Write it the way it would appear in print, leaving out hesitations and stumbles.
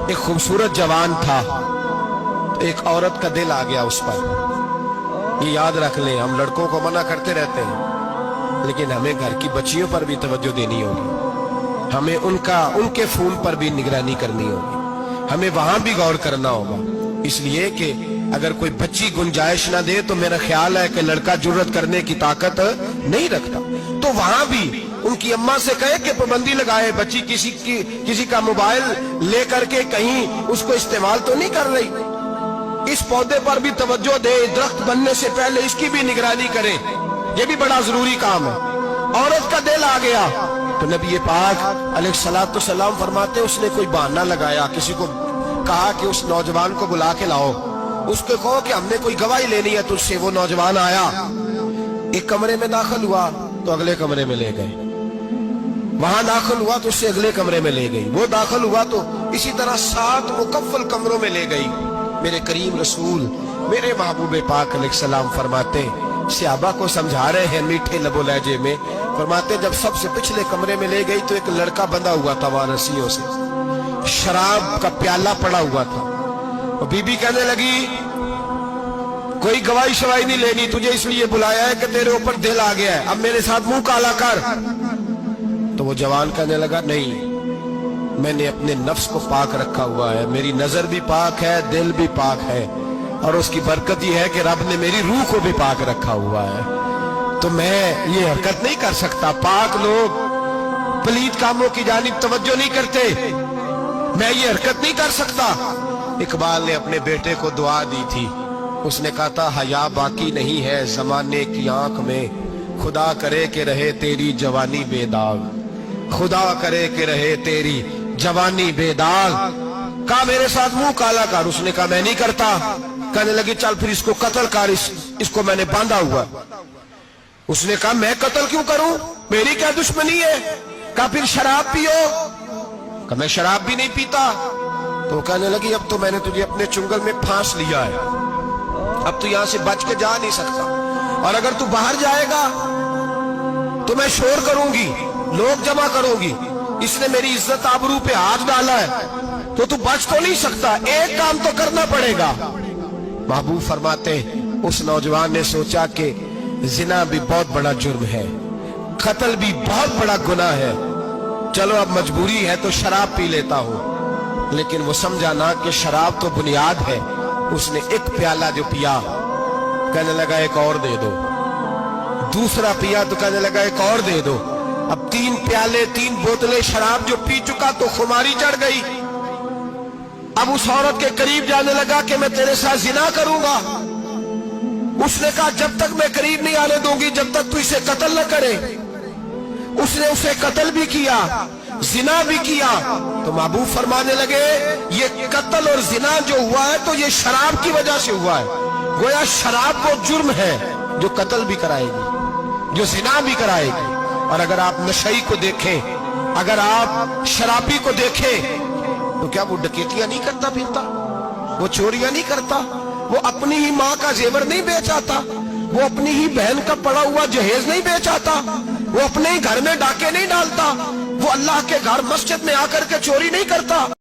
एक खूबसूरत जवान था, तो एक औरत का दिल आ गया उस पर। ये याद रख लें, हम लड़कों को मना करते रहते हैं, लेकिन हमें घर की बच्चियों पर भी तवज्जो देनी होगी, हमें उनके खून पर भी निगरानी करनी होगी, हमें वहां भी गौर करना होगा। इसलिए कि अगर कोई बच्ची गुंजाइश ना दे तो मेरा ख्याल है कि लड़का जुर्रत करने की ताकत नहीं रखता। तो वहां भी उनकी अम्मा से कहे कि पाबंदी लगाए, बच्ची किसी का मोबाइल लेकर के कहीं उसको इस्तेमाल तो नहीं कर रही, इस पौधे पर भी तवज्जो दे, दरख्त बनने से पहले इसकी भी निगरानी करे, ये भी बड़ा जरूरी काम है। औरत का दिल आ गया तो नबी पाक अलैहिस्सलाम फरमाते उसने कोई बहाना लगाया, किसी को कहा कि उस नौजवान को बुला के लाओ, उसको कहो कि हमने कोई गवाही लेनी है तुझसे। वो नौजवान आया, एक कमरे में दाखिल हुआ तो अगले कमरे में ले गए, वहां दाखिल हुआ तो उससे अगले कमरे में ले गई, वो दाखिल हुआ तो इसी तरह 7 मुकफ्फल कमरों में ले गई। मेरे करीम रसूल मेरे महबूब पाक अलैहिस्सलाम फरमाते, सहाबा को समझा रहे हैं मीठे लबो लहजे में, फरमाते जब सबसे पिछले कमरे में ले गई तो एक लड़का बंधा हुआ था वहां रस्सियों से, शराब का प्याला पड़ा हुआ था। और बीबी कहने लगी कोई गवाही शवाही नहीं लेनी, तुझे इसलिए बुलाया है कि तेरे ऊपर दिल आ गया है, अब मेरे साथ मुंह काला कर। तो वो जवान कहने लगा नहीं, मैंने अपने नफ्स को पाक रखा हुआ है, मेरी नजर भी पाक है, दिल भी पाक है, और उसकी बरकत ये है कि रब ने मेरी रूह को भी पाक रखा हुआ है, तो मैं ये हरकत नहीं कर सकता। पाक लोग पलीत कामों की जानिब तवज्जो नहीं करते, मैं ये हरकत नहीं कर सकता। इकबाल ने अपने बेटे को दुआ दी थी, उसने कहा था हया बाकी नहीं है जमाने की आंख में, खुदा करे कि रहे तेरी जवानी बेदाग, खुदा करे कि रहे तेरी जवानी बेदाग। कहा मेरे साथ मुंह काला कर, उसने कहा मैं नहीं करता। कहने लगी चल फिर इसको कत्ल कर, इसको मैंने बांधा हुआ। उसने कहा मैं कत्ल क्यों करूं, मेरी क्या दुश्मनी है। कहा फिर शराब पियो, कहा मैं शराब भी नहीं पीता। तो कहने लगी अब तो मैंने तुझे अपने चुंगल में फांस लिया है, अब तू यहां से बच के जा नहीं सकता, और अगर तू बाहर जाएगा तो मैं शोर करूंगी, लोग जमा करूंगी, इसने मेरी इज्जत आबरू पे हाथ डाला है, तो तू बच तो नहीं सकता, एक काम तो करना पड़ेगा। महबूब फरमाते उस नौजवान ने सोचा कि जिना भी बहुत बड़ा जुर्म है, कत्ल भी बहुत बड़ा गुनाह है, चलो अब मजबूरी है तो शराब पी लेता हूं। लेकिन वो समझा ना कि शराब तो बुनियाद है। उसने एक प्याला जो पिया, कहने लगा एक और दे दो, दूसरा पिया तो कहने लगा एक और दे दो। अब 3 प्याले 3 बोतलें शराब जो पी चुका तो खुमारी चढ़ गई। अब उस औरत के करीब जाने लगा कि मैं तेरे साथ जिना करूंगा। उसने कहा जब तक मैं करीब नहीं आने दूंगी जब तक तू इसे कत्ल न करे। उसने उसे कत्ल भी किया, जिना भी किया। तो महबूब फरमाने लगे ये कत्ल और जिना जो हुआ है तो ये शराब की वजह से हुआ है। गोया शराब वो जुर्म है जो कत्ल भी कराएगी, जो जिना भी कराएगी। और अगर आप नशई को देखें, अगर आप शराबी को देखें, तो क्या वो डकैतियां नहीं करता फिरता, वो चोरियां नहीं करता, वो अपनी ही माँ का जेवर नहीं बेच आता, वो अपनी ही बहन का पड़ा हुआ जहेज नहीं बेच आता, वो अपने ही घर में डाके नहीं डालता, वो अल्लाह के घर मस्जिद में आकर के चोरी नहीं करता।